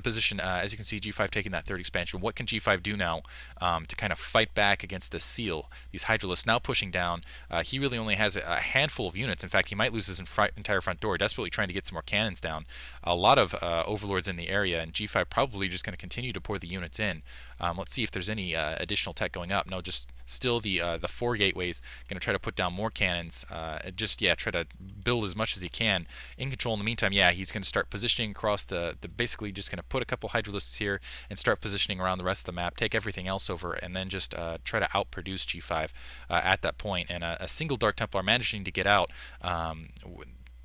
position, as you can see, G5 taking that third expansion. What can G5 do now to kind of fight back against this seal? These Hydralisks now pushing down. He really only has a handful of units. In fact, he might lose his entire front door, desperately trying to get some more cannons down. A lot of overlords in the area, and G5 probably just going to continue to pour the units in. Let's see if there's any additional tech going up. No, just still the 4 gateways. Going to try to put down more cannons. Try to build as much as he can. Incontrol in the meantime, he's going to start positioning across the basically just going to put a couple Hydralisks here and start positioning around the rest of the map, take everything else over, and then just try to outproduce G5 at that point. And a single Dark Templar managing to get out.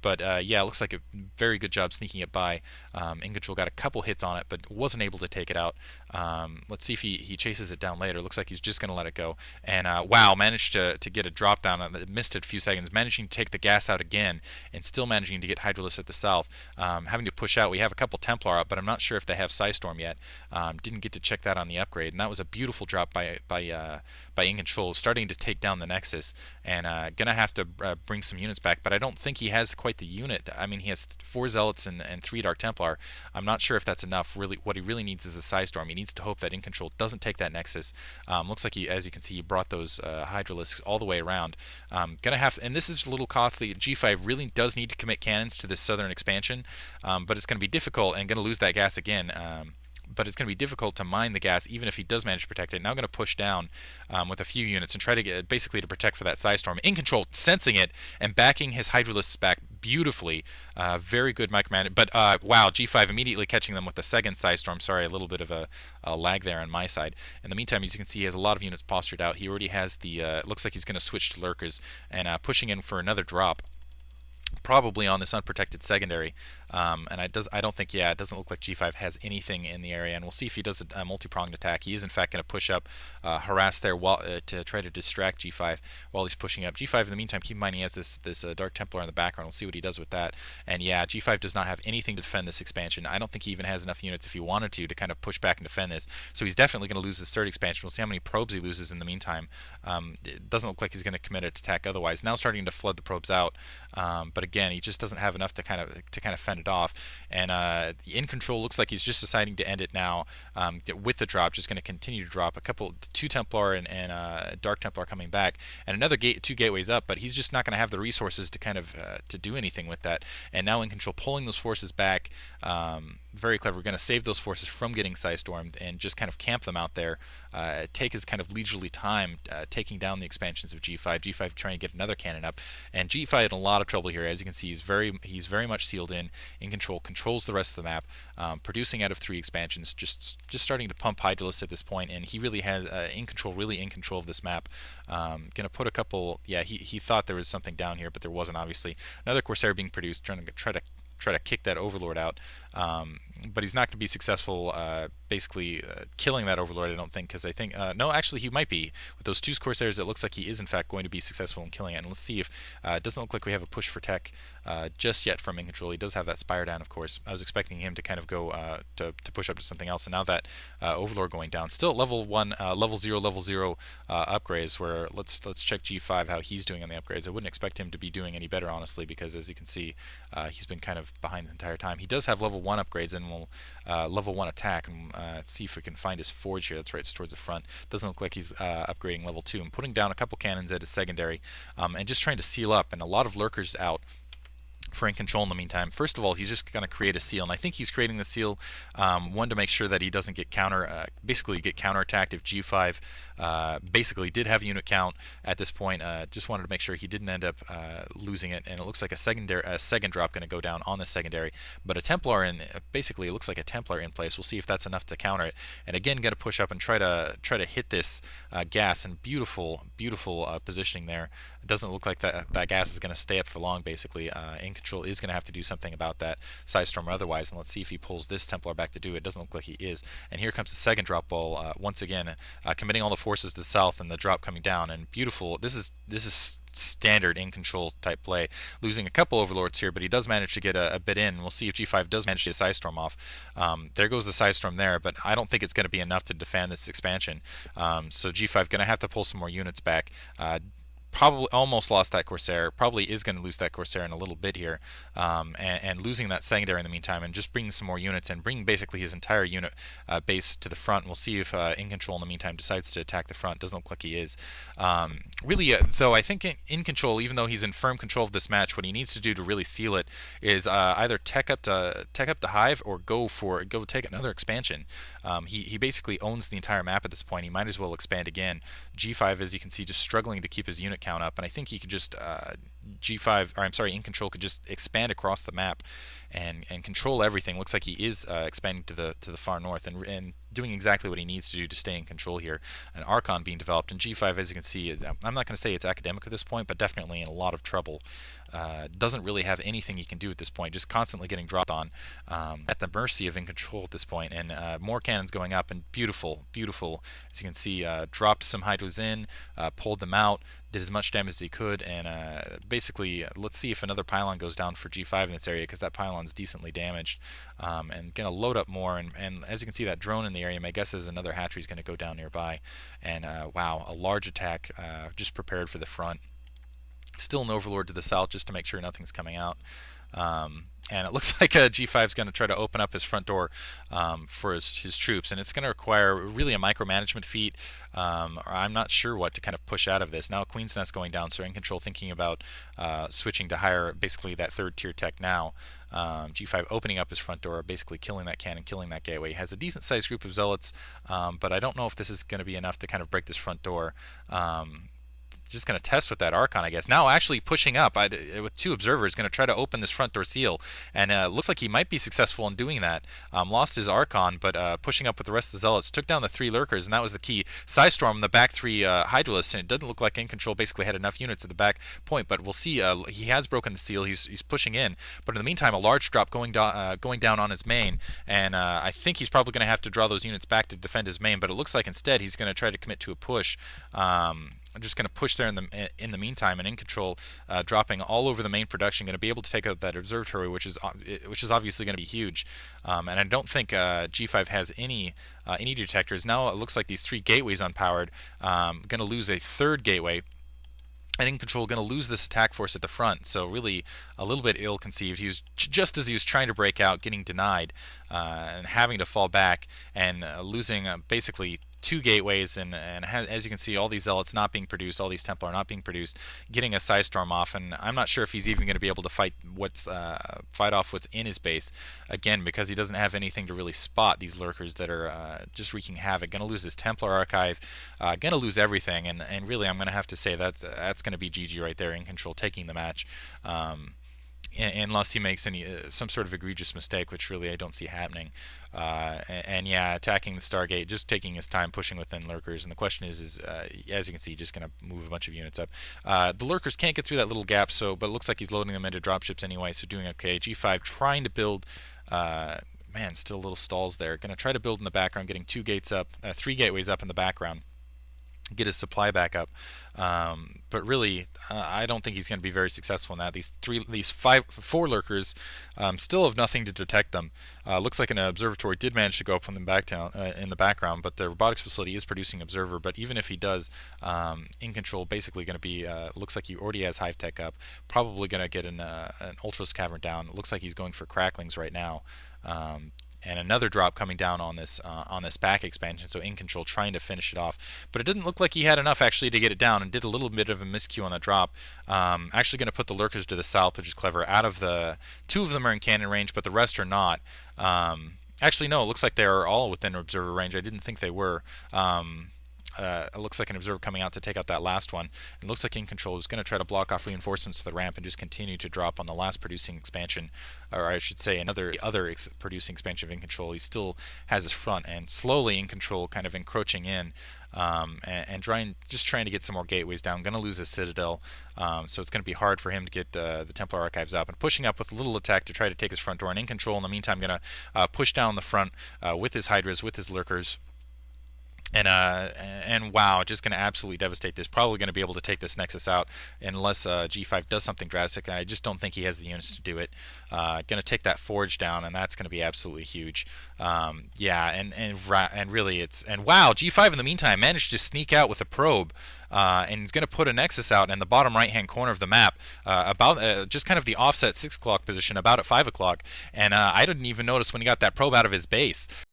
But it looks like a very good job sneaking it by. Incontrol got a couple hits on it, but wasn't able to take it out. Let's see if he chases it down later. Looks like he's just going to let it go. And wow, managed to get a drop down. Missed it a few seconds. Managing to take the gas out again, and still managing to get Hydralisk at the south. Having to push out. We have a couple Templar up, but I'm not sure if they have Psystorm yet. Didn't get to check that on the upgrade. And that was a beautiful drop by Incontrol, starting to take down the Nexus. And going to have to bring some units back, but I don't think he has quite the unit. I mean, he has 4 Zealots and 3 Dark Templar. I'm not sure if that's enough. Really, what he really needs is a Psystorm. He needs to hope that Incontrol doesn't take that Nexus. Looks like as you can see, he brought those Hydralisks all the way around. Gonna have, and this is a little costly. G5 really does need to commit cannons to this southern expansion, but it's going to be difficult and going to lose that gas again. But it's going to be difficult to mine the gas even if he does manage to protect it. Now going to push down with a few units and try to get basically to protect for that Psystorm. Incontrol sensing it and backing his Hydralisks back beautifully. Very good micromanagement. But wow, G5 immediately catching them with the second Psystorm. Sorry, a little bit of a lag there on my side. In the meantime, as you can see, he has a lot of units postured out. He already has the, looks like he's going to switch to Lurkers and pushing in for another drop. Probably on this unprotected secondary, and I don't think, it doesn't look like G5 has anything in the area, and we'll see if he does a multi-pronged attack. He is in fact going to push up, harass there while to try to distract G5 while he's pushing up. G5 in the meantime, keep in mind he has this Dark Templar in the background. We'll see what he does with that. And G5 does not have anything to defend this expansion. I don't think he even has enough units if he wanted to kind of push back and defend this. So he's definitely going to lose his third expansion. We'll see how many probes he loses in the meantime. It doesn't look like he's going to commit an attack otherwise. Now starting to flood the probes out, but again, he just doesn't have enough to kind of fend it off. And Incontrol looks like he's just deciding to end it now with the drop. Just going to continue to drop. 2 Templar and Dark Templar coming back, and another 2 gateways up. But he's just not going to have the resources to kind of to do anything with that. And now Incontrol pulling those forces back. Very clever. We're going to save those forces from getting Psystormed and just kind of camp them out there. Take his kind of leisurely time taking down the expansions of G5. G5 trying to get another cannon up, and G5 in a lot of trouble here. As you can see, he's very much sealed in. Incontrol controls the rest of the map, producing out of 3 expansions. Just starting to pump Hydralisks at this point, and he really has Incontrol really in control of this map. Gonna put a couple. He thought there was something down here, but there wasn't. Obviously, another Corsair being produced, trying to try to kick that Overlord out, but he's not going to be successful basically killing that Overlord, I don't think, because I think no, actually he might be. With those 2 Corsairs, it looks like he is in fact going to be successful in killing it. And let's see if it doesn't look like we have a push for tech just yet from Incontrol. He does have that Spire down, of course. I was expecting him to kind of go to push up to something else, and now that Overlord going down, still at level 1, level 0 upgrades, where let's check G5 how he's doing on the upgrades. I wouldn't expect him to be doing any better, honestly, because as you can see, he's been kind of behind the entire time. He does have level 1 upgrades, and will level 1 attack, and let's see if we can find his forge here. That's right, it's towards the front. Doesn't look like he's upgrading level 2, and putting down a couple cannons at his secondary, and just trying to seal up, and a lot of lurkers out for Incontrol in the meantime. First of all, he's just going to create a seal, and I think he's creating the seal one to make sure that he doesn't get basically get counterattacked if G5 basically did have a unit count at this point. Just wanted to make sure he didn't end up losing it, and it looks like a second drop going to go down on the secondary, but a Templar basically it looks like a Templar in place. We'll see if that's enough to counter it, and again going to push up and try to hit this gas, and beautiful positioning there. It doesn't look like that gas is going to stay up for long. Basically, Incontrol is going to have to do something about that Psystorm or otherwise, and let's see if he pulls this Templar back to do it. Doesn't look like he is, and here comes the second drop ball once again, committing all the forces to the south, and the drop coming down, and beautiful. This is standard Incontrol type play, losing a couple Overlords here, but he does manage to get a bit in. We'll see if G5 does manage to get Psystorm off. There goes the Psystorm there, but I don't think it's going to be enough to defend this expansion. So G5 going to have to pull some more units back. probably almost lost that Corsair, probably is going to lose that Corsair in a little bit here, and losing that secondary in the meantime, and just bringing some more units and bringing basically his entire unit base to the front. We'll see if In Control in the meantime decides to attack the front. Doesn't look like he is. Really, though, I think in Control, even though he's in firm control of this match, what he needs to do to really seal it is either tech up the hive or go take another expansion. He basically owns the entire map at this point. He might as well expand again. G5, as you can see, just struggling to keep his unit count up, and I think he could just In Control could just expand across the map and control everything. Looks like he is expanding to the far north and doing exactly what he needs to do to stay in control here. An Archon being developed, and G5, as you can see, I'm not going to say it's academic at this point, but definitely in a lot of trouble. Doesn't really have anything he can do at this point, just constantly getting dropped on, at the mercy of In Control at this point. And more cannons going up, and beautiful, as you can see, dropped some Hydras in, pulled them out, did as much damage as he could, and basically, let's see if another pylon goes down for G5 in this area, because that pylon's decently damaged, and going to load up more, and as you can see, that drone in the area, my guess is another hatchery is going to go down nearby, and wow, a large attack just prepared for the front. Still an Overlord to the south just to make sure nothing's coming out. And it looks like G5 is going to try to open up his front door for his troops, and it's going to require really a micromanagement feat. I'm not sure what to kind of push out of this. Now Queen's Nest going down, so In Control thinking about switching to higher, basically that third tier tech now. G5 opening up his front door, basically killing that cannon, killing that gateway. He has a decent sized group of zealots, but I don't know if this is going to be enough to kind of break this front door. Just going to test with that Archon, I guess. Now actually pushing up with 2 observers, going to try to open this front door seal, and looks like he might be successful in doing that. Lost his Archon, but pushing up with the rest of the zealots, took down the 3 lurkers, and that was the key. Psystorm, the back 3 Hydralisks, and it doesn't look like In Control basically had enough units at the back point, but we'll see. He has broken the seal. He's pushing in, but in the meantime, a large drop going down on his main, and I think he's probably going to have to draw those units back to defend his main, but it looks like instead he's going to try to commit to a push. I'm just going to push there in the meantime, and In Control dropping all over the main production, going to be able to take out that observatory, which is obviously going to be huge. And I don't think G5 has any detectors. Now it looks like these 3 gateways unpowered. Going to lose a 3rd gateway. And In Control going to lose this attack force at the front, so really a little bit ill-conceived. He was just as he was trying to break out, getting denied, and having to fall back, and losing basically 2 gateways, and as you can see, all these zealots not being produced, all these Templar not being produced, getting a Psystorm off, and I'm not sure if he's even going to be able to fight off what's in his base, again, because he doesn't have anything to really spot these lurkers that are just wreaking havoc. Going to lose his Templar archive, going to lose everything, and really I'm going to have to say that's going to be GG right there. In Control taking the match. Unless he makes some sort of egregious mistake, which really I don't see happening. And yeah, attacking the Stargate, just taking his time, pushing within lurkers. And the question is as you can see, just going to move a bunch of units up. The lurkers can't get through that little gap, but it looks like he's loading them into dropships anyway, so doing okay. G5 trying to build. Man, still little stalls there. Going to try to build in the background, getting 2 gates up, 3 gateways up in the background. Get his supply back up, but really, I don't think he's going to be very successful in that. These 4 lurkers still have nothing to detect them. Looks like an observatory did manage to go up from them back down in the background, but the robotics facility is producing observer. But even if he does, In Control basically going to be looks like he already has hive tech up. Probably going to get an Ultras cavern down. It looks like he's going for cracklings right now. And another drop coming down on this back expansion, so In Control trying to finish it off. But it didn't look like he had enough actually to get it down, and did a little bit of a miscue on the drop. Actually going to put the lurkers to the south, which is clever. Out of the 2 of them are in cannon range, but the rest are not. Actually, no, it looks like they are all within observer range. I didn't think they were. It looks like an observer coming out to take out that last one. It looks like In Control is going to try to block off reinforcements to the ramp and just continue to drop on the last producing expansion, or I should say other producing expansion of In Control. He still has his front, and slowly In Control kind of encroaching in, and trying to get some more gateways down. Going to lose his Citadel, so it's going to be hard for him to get the Templar archives up, and pushing up with a little attack to try to take his front door. And In Control in the meantime going to push down the front with his Hydras, with his lurkers. And wow, just going to absolutely devastate this. Probably going to be able to take this Nexus out unless G5 does something drastic, and I just don't think he has the units to do it. Going to take that Forge down, and that's going to be absolutely huge. Yeah, and really and wow, G5 in the meantime managed to sneak out with a probe. And he's going to put a Nexus out in the bottom right-hand corner of the map, about just kind of the offset 6 o'clock position, about at 5 o'clock. And I didn't even notice when he got that probe out of his base.